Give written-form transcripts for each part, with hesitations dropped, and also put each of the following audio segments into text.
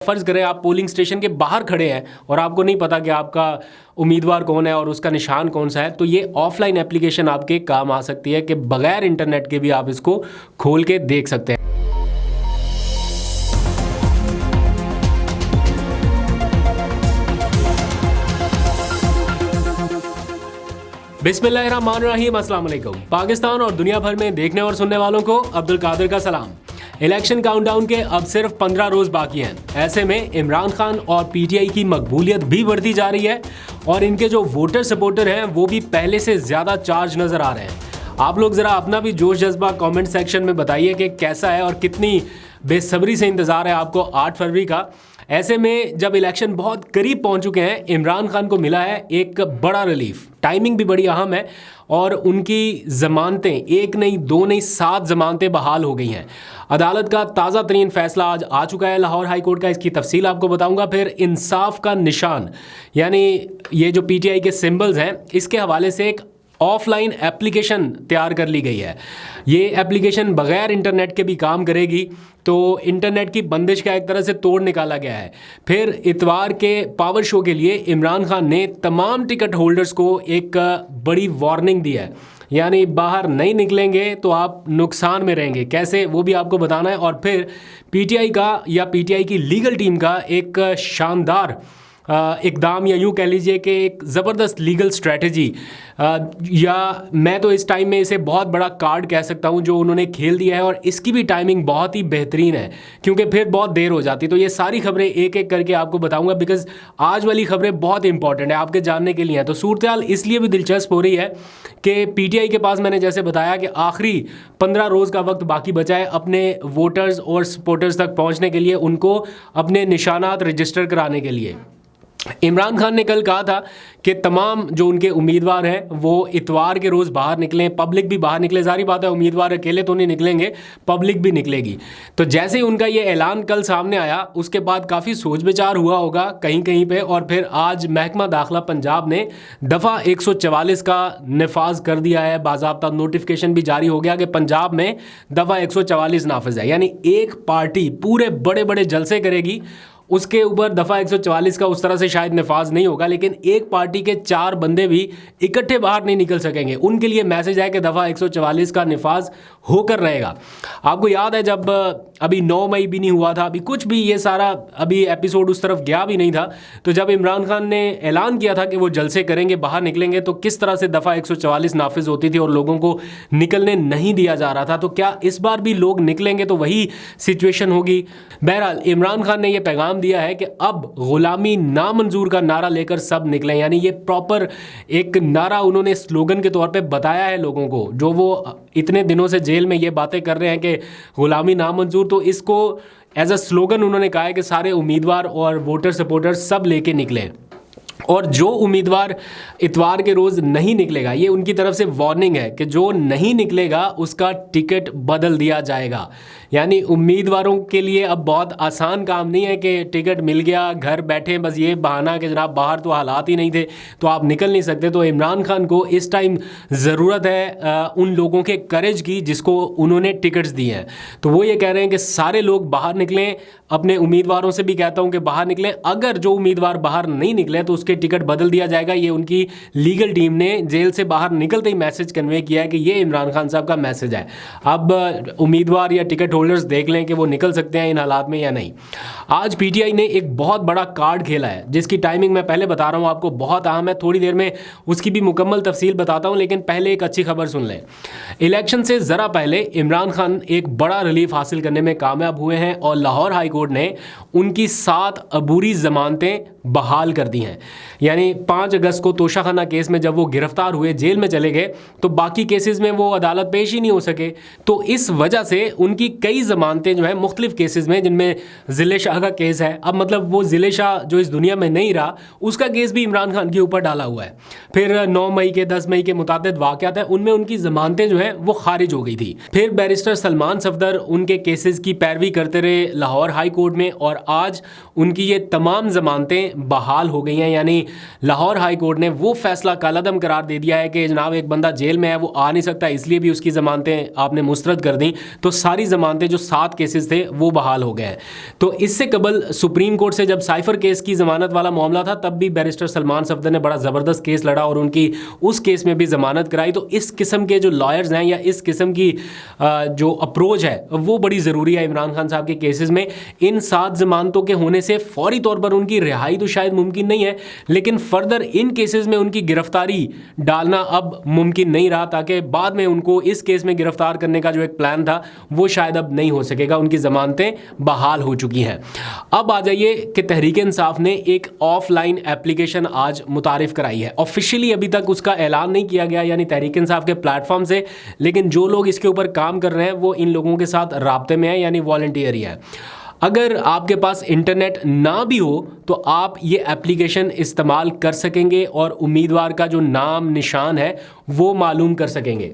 फ़र्ज़ करें आप पोलिंग स्टेशन के बाहर खड़े हैं और आपको नहीं पता कि आपका उम्मीदवार कौन है और उसका निशान कौन सा है, तो ये ऑफलाइन एप्लीकेशन आपके काम आ सकती है कि बगैर इंटरनेट के भी आप इसको खोल के देख सकते हैं। बिस्मिल्लाहिर्रहमानिर्रहीम, अस्सलाम वालेकुम। पाकिस्तान और दुनिया भर में देखने और सुनने वालों को अब्दुल कादिर का सलाम। इलेक्शन काउंटडाउन के अब सिर्फ 15 रोज बाकी हैं। ऐसे में इमरान खान और पीटीआई की मकबूलियत भी बढ़ती जा रही है और इनके जो वोटर सपोर्टर हैं वो भी पहले से ज़्यादा चार्ज नज़र आ रहे हैं। आप लोग ज़रा अपना भी जोश जज्बा कमेंट सेक्शन में बताइए कि कैसा है और कितनी बेसब्री से इंतज़ार है आपको 8 फरवरी का। ऐसे में जब इलेक्शन बहुत करीब पहुंच चुके हैं, इमरान खान को मिला है एक बड़ा रिलीफ। टाइमिंग भी बड़ी अहम है और उनकी ज़मानतें एक नहीं, दो नहीं, 7 ज़मानतें बहाल हो गई हैं। अदालत का ताज़ा तरीन फैसला आज आ चुका है लाहौर हाई कोर्ट का। इसकी तफसील आपको बताऊंगा। फिर इंसाफ का निशान यानी ये जो पीटीआई के सिंबल्स हैं, इसके हवाले से एक ऑफलाइन एप्लीकेशन तैयार कर ली गई है। ये एप्लीकेशन बगैर इंटरनेट के भी काम करेगी, तो इंटरनेट की बंदिश का एक तरह से तोड़ निकाला गया है। फिर इतवार के पावर शो के लिए इमरान खान ने तमाम टिकट होल्डर्स को एक बड़ी वार्निंग दी है, यानी बाहर नहीं निकलेंगे तो आप नुकसान में रहेंगे। कैसे, वो भी आपको बताना है। और फिर पीटीआई का या पीटीआई की लीगल टीम का एक शानदार इकदाम या यूँ कह लीजिए कि एक ज़बरदस्त लीगल स्ट्रेटजी, या मैं तो इस टाइम में इसे बहुत बड़ा कार्ड कह सकता हूँ जो उन्होंने खेल दिया है। और इसकी भी टाइमिंग बहुत ही बेहतरीन है क्योंकि फिर बहुत देर हो जाती। तो ये सारी खबरें एक एक करके आपको बताऊँगा, बिकॉज़ आज वाली खबरें बहुत इंपॉर्टेंट है आपके जानने के लिए हैं। तो सूरत हाल इसलिए भी दिलचस्प हो रही है कि पीटीआई के पास मैंने जैसे बताया कि आखिरी 15 रोज़ का वक्त बाकी बचा है अपने वोटर्स और सपोर्टर्स तक पहुँचने के लिए, उनको अपने निशानात रजिस्टर कराने के लिए। इमरान खान ने कल कहा था कि तमाम जो उनके उम्मीदवार हैं वो इतवार के रोज़ बाहर निकलें, पब्लिक भी बाहर निकले। जारी बात है, उम्मीदवार अकेले तो नहीं निकलेंगे, पब्लिक भी निकलेगी। तो जैसे ही उनका ये ऐलान कल सामने आया, उसके बाद काफ़ी सोच विचार हुआ होगा कहीं कहीं पे, और फिर आज महकमा दाखिला पंजाब ने दफ़ा 144 का नफाज कर दिया है। बाज़ाब्ता नोटिफिकेशन भी जारी हो गया कि पंजाब में दफ़ा 144 नाफिज है, यानी एक पार्टी पूरे बड़े बड़े जलसे करेगी, उसके ऊपर दफ़ा 144 का उस तरह से शायद नफाज नहीं होगा, लेकिन एक पार्टी के 4 बंदे भी इकट्ठे बाहर नहीं निकल सकेंगे। उनके लिए मैसेज है कि दफ़ा 144 का नफाज होकर रहेगा। आपको याद है जब अभी 9 मई भी नहीं हुआ था, अभी कुछ भी ये सारा अभी एपिसोड उस तरफ गया भी नहीं था, तो जब इमरान खान ने ऐलान किया था कि वो जलसे करेंगे, बाहर निकलेंगे, तो किस तरह से दफ़ा 144 नाफिज होती थी और लोगों को निकलने नहीं दिया जा रहा था। तो क्या इस बार भी लोग निकलेंगे तो वही सिचुएशन होगी? बहरहाल इमरान खान ने यह पैगाम दिया है कि अब गुलामी नामंजूर का नारा लेकर सब निकले, यानी ये प्रॉपर एक नारा उन्होंने स्लोगन के तौर पे बताया है लोगों को, जो वो इतने दिनों से जेल में ये बातें कर रहे हैं कि गुलामी नामंजूर, तो इसको एज अ स्लोगन उन्होंने कहा है कि सारे उम्मीदवार और वोटर सपोर्टर सब लेके निकले। और जो उम्मीदवार इतवार के रोज़ नहीं निकलेगा, ये उनकी तरफ से वार्निंग है कि जो नहीं निकलेगा उसका टिकट बदल दिया जाएगा। यानी उम्मीदवारों के लिए अब बहुत आसान काम नहीं है कि टिकट मिल गया, घर बैठे बस ये बहाना कि जनाब बाहर तो हालात ही नहीं थे तो आप निकल नहीं सकते। तो इमरान खान को इस टाइम ज़रूरत है उन लोगों के करेज की जिसको उन्होंने टिकट्स दिए हैं। तो वो ये कह रहे हैं कि सारे लोग बाहर निकलें, अपने उम्मीदवारों से भी कहता हूँ कि बाहर निकलें। अगर जो उम्मीदवार बाहर नहीं निकले तो उसके टिकट बदल दिया जाएगा। ये उनकी लीगल टीम ने जेल से बाहर निकलते ही मैसेज कन्वे किया है कि ये इमरान खान साहब का मैसेज है। अब उम्मीदवार या टिकट होल्डर्स देख लें कि वो निकल सकते हैं इन हालात में या नहीं। आज पीटीआई ने एक बहुत बड़ा कार्ड खेला है जिसकी टाइमिंग मैं पहले बता रहा हूँ आपको, बहुत अहम है। थोड़ी देर में उसकी भी मुकम्मल तफसील बताता हूँ, लेकिन पहले एक अच्छी खबर सुन लें। इलेक्शन से ज़रा पहले इमरान खान एक बड़ा रिलीफ हासिल करने में कामयाब हुए हैं और लाहौर हाई कोर्ट ने उनकी 7 अबूरी ज़मानतें बहाल कर दी हैं। यानी 5 अगस्त को तोशाखाना केस में जब वो गिरफ्तार हुए, जेल में चले गए, तो बाकी केसेस में वो अदालत पेश ही नहीं हो सके। तो इस वजह से उनकी कई ज़मानतें जो है मुख्तलिफ केसेस में, जिनमें ज़िले शाह का केस है, अब मतलब वो ज़िले शाह जो इस दुनिया में नहीं रहा, उसका केस भी इमरान खान के ऊपर डाला हुआ है। फिर 9 मई के 10 मई के मुतादिद वाक़यात हैं, उनमें उनकी ज़मानतें जो हैं वो खारिज हो गई थी। फिर बैरिस्टर सलमान सफदर उनके केसेस की पैरवी करते रहे लाहौर हाई कोर्ट में, और आज उनकी ये तमाम ज़मानतें बहाल हो गई हैं। यानी यानी लाहौर हाई कोर्ट ने वो फैसला कालादम करार दे दिया है कि जनाब एक बंदा जेल में है, वो आ नहीं सकता, इसलिए भी उसकी ज़मानतें आपने मुस्तरद कर दी, तो सारी ज़मानतें जो 7 केसेस थे वो बहाल हो गए हैं। तो इससे कबल सुप्रीम कोर्ट से जब साइफर केस की ज़मानत वाला मामला था तब भी बैरिस्टर सलमान सफदर ने बड़ा ज़बरदस्त केस लड़ा और उनकी उस केस में भी ज़मानत कराई। तो इस किस्म के जो लॉयर्स हैं या इस किस्म की जो अप्रोच है वो बड़ी ज़रूरी है इमरान खान साहब के केसेस में। इन 7 ज़मानतों के होने से फौरी तौर पर उनकी रिहाई तो शायद मुमकिन नहीं है, लेकिन फर्दर इन केसेस में उनकी गिरफ्तारी डालना अब मुमकिन नहीं रहा, ताकि बाद में उनको इस केस में गिरफ्तार करने का जो एक प्लान था वो शायद अब नहीं हो सकेगा। उनकी ज़मानतें बहाल हो चुकी हैं। अब आ जाइए कि तहरीक इंसाफ ने एक ऑफलाइन एप्लीकेशन आज मुतारिफ कराई है। ऑफिशियली अभी तक उसका ऐलान नहीं किया गया यानी तहरीक इंसाफ के प्लेटफॉर्म से, लेकिन जो लोग इसके ऊपर काम कर रहे हैं वो इन लोगों के साथ राब्ते में है यानी वॉलंटियर ही है। अगर आपके पास इंटरनेट ना भी हो तो आप ये एप्लीकेशन इस्तेमाल कर सकेंगे और उम्मीदवार का जो नाम निशान है वो मालूम कर सकेंगे।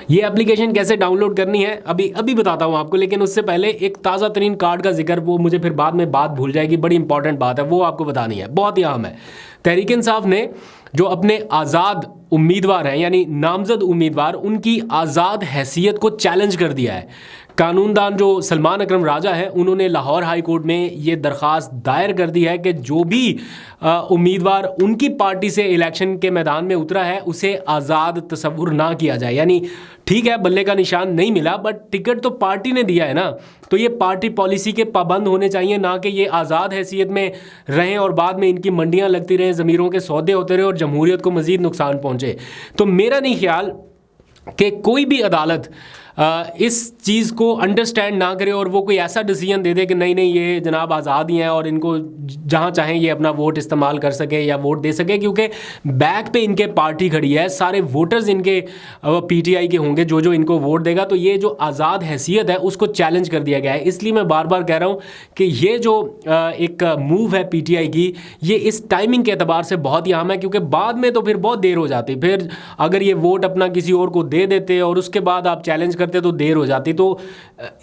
ये एप्लीकेशन कैसे डाउनलोड करनी है अभी बताता हूँ आपको, लेकिन उससे पहले एक ताज़ा तरीन कार्ड का जिक्र, वो मुझे फिर बाद में बात भूल जाएगी, बड़ी इंपॉर्टेंट बात है, वो आपको बतानी है, बहुत ही अहम है। तहरीक इंसाफ ने जो अपने आज़ाद उम्मीदवार हैं यानी नामजद उम्मीदवार, उनकी आज़ाद हैसियत को चैलेंज कर दिया है। कानूनदान जो सलमान अकरम राजा है उन्होंने लाहौर हाई कोर्ट में ये दरख्वास्त दायर कर दी है कि जो भी उम्मीदवार उनकी पार्टी से इलेक्शन के मैदान में उतरा है उसे आज़ाद तस्वुर ना किया जाए। यानी ठीक है बल्ले का निशान नहीं मिला बट टिकट तो पार्टी ने दिया है ना, तो ये पार्टी पॉलिसी के पाबंद होने चाहिए, ना कि ये आज़ाद हैसियत में रहें और बाद में इनकी मंडियाँ लगती रहें, ज़मीरों के सौदे होते रहे और जमहूरियत को मज़ीद नुकसान पहुँचे। तो मेरा नहीं ख्याल कि कोई भी अदालत इस चीज़ को अंडरस्टैंड ना करे और वो कोई ऐसा डिसीजन दे दे कि नहीं ये जनाब आज़ाद ही हैं और इनको जहाँ चाहें ये अपना वोट इस्तेमाल कर सके या वोट दे सके, क्योंकि बैक पे इनके पार्टी खड़ी है, सारे वोटर्स इनके पीटीआई के होंगे जो इनको वोट देगा। तो ये जो आज़ाद हैसियत है उसको चैलेंज कर दिया गया है। इसलिए मैं बार बार कह रहा हूँ कि ये जो एक मूव है पीटीआई की, ये इस टाइमिंग के एतबार से बहुत ही अहम है, क्योंकि बाद में तो फिर बहुत देर हो जाती, फिर अगर ये वोट अपना किसी और को दे देते और उसके बाद आप चैलेंज करते तो देर हो जाती। तो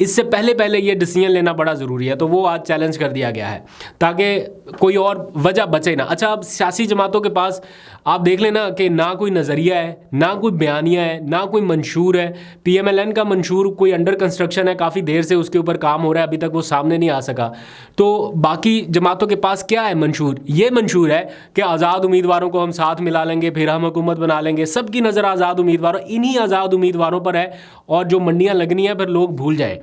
इससे पहले ये डिसीजन लेना बड़ा ज़रूरी है, तो वो आज चैलेंज कर दिया गया है ताकि कोई और वजह बचे ना। अच्छा, अब सियासी जमातों के पास आप देख लेना कि ना कोई नज़रिया है, ना कोई बयानिया है, ना कोई मंशूर है। पीएमएलएन का मंशूर कोई अंडर कंस्ट्रक्शन है, काफ़ी देर से उसके ऊपर काम हो रहा है, अभी तक वो सामने नहीं आ सका। तो बाकी जमातों के पास क्या है मंशूर? ये मंशूर है कि आज़ाद उम्मीदवारों को हम साथ मिला लेंगे, फिर हम हुकूमत बना लेंगे, सबकी नज़र आज़ाद उम्मीदवारों, इन्हीं आज़ाद उम्मीदवारों पर है और जो मंडियाँ लगनी है फिर लोग भूल जाएं।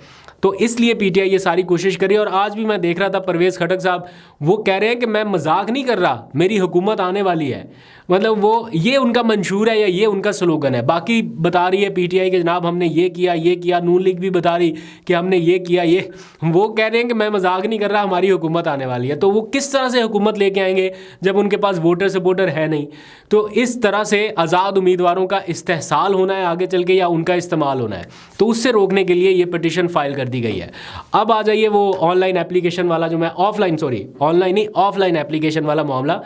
तो इसलिए पीटीआई ये सारी कोशिश करी। और आज भी मैं देख रहा था परवेज़ खटक साहब वो कह रहे हैं कि मैं मजाक नहीं कर रहा, मेरी हुकूमत आने वाली है। मतलब वो ये उनका मंशूर है या ये उनका स्लोगन है। बाकी बता रही है पीटीआई कि जनाब हमने ये किया, नून लीग भी बता रही कि हमने ये किया, ये वो कह रहे हैं कि मैं मजाक नहीं कर रहा, हमारी हुकूमत आने वाली है। तो वो किस तरह से हुकूमत लेके आएंगे जब उनके पास वोटर सपोर्टर है नहीं? तो इस तरह से आज़ाद उम्मीदवारों का इस्तेहसाल होना है आगे चल के या उनका इस्तेमाल होना है, तो उससे रोकने के लिए ये पिटीशन फाइल कर दी गई है। अब आ जाइए वो ऑनलाइन एप्लीकेशन वाला, जो मैं ऑफलाइन एप्लीकेशन वाला मामला।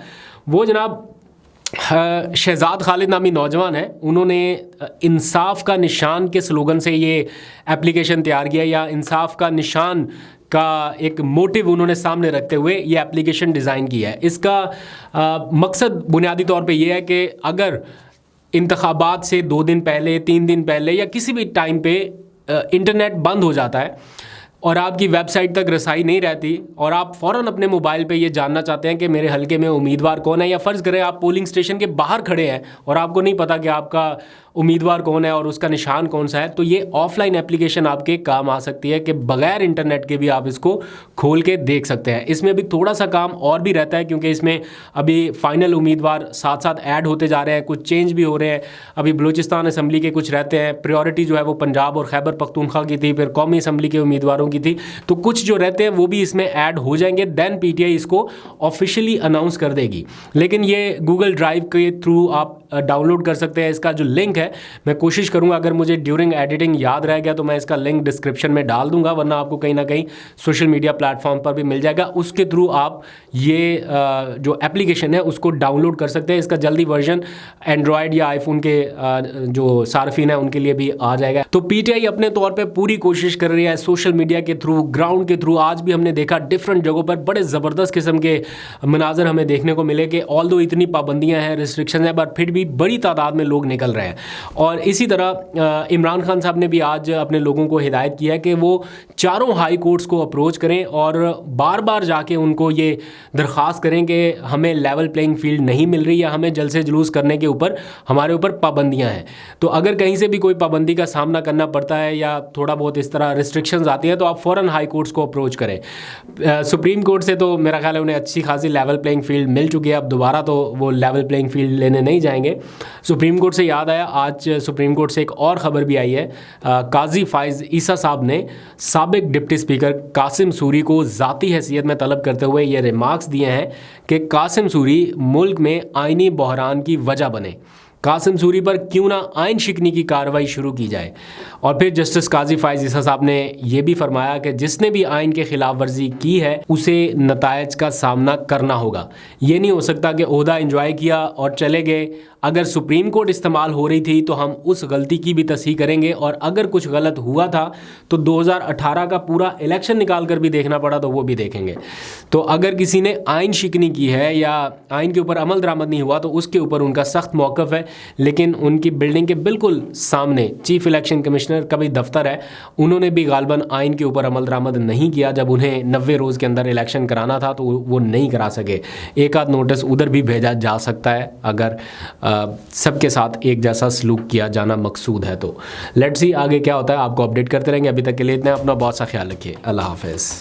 वो जनाब शहजाद खालिद नामी नौजवान है, उन्होंने इंसाफ का निशान के स्लोगन से ये एप्लीकेशन तैयार किया, या इंसाफ का निशान का एक मोटिव उन्होंने सामने रखते हुए ये एप्लीकेशन डिज़ाइन की है। इसका मकसद बुनियादी तौर पे ये है कि अगर इंतखाबात से 2 दिन पहले, 3 दिन पहले या किसी भी टाइम पे इंटरनेट बंद हो जाता है और आपकी वेबसाइट तक रसाई नहीं रहती और आप फ़ौरन अपने मोबाइल पे ये जानना चाहते हैं कि मेरे हलके में उम्मीदवार कौन है, या फ़र्ज़ करें आप पोलिंग स्टेशन के बाहर खड़े हैं और आपको नहीं पता कि आपका उम्मीदवार कौन है और उसका निशान कौन सा है, तो ये ऑफलाइन एप्लीकेशन आपके काम आ सकती है कि बग़ैर इंटरनेट के भी आप इसको खोल के देख सकते हैं। इसमें अभी थोड़ा सा काम और भी रहता है क्योंकि इसमें अभी फ़ाइनल उम्मीदवार साथ साथ ऐड होते जा रहे हैं, कुछ चेंज भी हो रहे हैं। अभी बलूचिस्तान असम्बली के कुछ रहते हैं, प्रायोरिटी जो है वो पंजाब और खैबर पख्तूनख्वा की थी, फिर कौमी असम्बली के उम्मीदवारों की थी, तो कुछ जो रहते हैं वो भी इसमें ऐड हो जाएंगे। दैन पीटीआई इसको ऑफिशियली अनाउंस कर देगी। लेकिन ये गूगल ड्राइव के थ्रू आप डाउनलोड कर सकते हैं। इसका जो लिंक है मैं कोशिश करूँगा, अगर मुझे ड्यूरिंग एडिटिंग याद रह गया तो मैं इसका लिंक डिस्क्रिप्शन में डाल दूंगा, वरना आपको कहीं ना कहीं सोशल मीडिया प्लेटफॉर्म पर भी मिल जाएगा। उसके थ्रू आप ये जो एप्लीकेशन है उसको डाउनलोड कर सकते हैं। इसका जल्दी वर्जन एंड्रॉयड या आईफोन के जो सार्फिन है उनके लिए भी आ जाएगा। तो पीटीआई अपने तौर पे पूरी कोशिश कर रही है सोशल मीडिया के थ्रू, ग्राउंड के थ्रू। आज भी हमने देखा डिफरेंट जगहों पर बड़े ज़बरदस्त किस्म के मनाजर हमें देखने को मिले कि ऑल्दो इतनी पाबंदियां हैं, रिस्ट्रिक्शन है, बट फिर भी बड़ी तादाद में लोग निकल रहे हैं। और इसी तरह इमरान खान साहब ने भी आज अपने लोगों को हिदायत किया कि वो चारों हाई कोर्ट्स को अप्रोच करें और बार बार जाके उनको ये दरख्वास्त करें कि हमें लेवल प्लेइंग फील्ड नहीं मिल रही, या हमें जलसे जुलूस करने के ऊपर हमारे ऊपर पाबंदियां हैं। तो अगर कहीं से भी कोई पाबंदी का सामना करना पड़ता है या थोड़ा बहुत इस तरह रिस्ट्रिक्शंस आती हैं तो आप फ़ौरन हाई कोर्ट्स को अप्रोच करें। सुप्रीम कोर्ट से तो मेरा ख्याल है उन्हें अच्छी खासी लेवल प्लेइंग फील्ड मिल चुकी है, अब दोबारा तो वो लेवल प्लेइंग फील्ड लेने नहीं जाएंगे। सुप्रीम कोर्ट से याद आया, आज सुप्रीम कोर्ट से एक और ख़बर भी आई है। काजी फाइज ईसा साहब ने साबिक डिप्टी स्पीकर कासिम सूरी को ज़ाती हैसियत में तलब करते हुए ये रिमार्क्स दिए हैं कि कासिम सूरी मुल्क में आइनी बहरान की वजह बने, कासिम सूरी पर क्यों ना आइन शिकनी की कार्रवाई शुरू की जाए। और फिर जस्टिस काजी फाइज ईसा साहब ने यह भी फरमाया कि जिसने भी आइन के खिलाफ वर्जी की है उसे नतायज का सामना करना होगा। ये नहीं हो सकता कि ओहदा एंजॉय किया और चले गए। अगर सुप्रीम कोर्ट इस्तेमाल हो रही थी तो हम उस गलती की भी तस्हीह करेंगे, और अगर कुछ गलत हुआ था तो 2018 का पूरा इलेक्शन निकाल कर भी देखना पड़ा तो वो भी देखेंगे। तो अगर किसी ने आइन शिकनी की है या आइन के ऊपर अमल दरामद नहीं हुआ तो उसके ऊपर उनका सख्त मौक़िफ़ है। लेकिन उनकी बिल्डिंग के बिल्कुल सामने चीफ इलेक्शन कमिश्नर का भी दफ्तर है, उन्होंने भी गालबन आइन के ऊपर अमल दरामद नहीं किया। जब उन्हें 90 रोज़ के अंदर इलेक्शन कराना था तो वो नहीं करा सके। एक आध नोटिस उधर भी भेजा जा सकता है अगर सबके साथ एक जैसा सलूक किया जाना मकसूद है तो। लेट्स सी आगे क्या होता है, आपको अपडेट करते रहेंगे। अभी तक के लिए इतना, अपना बहुत सा ख्याल रखिए। अल्लाह हाफ़िज़।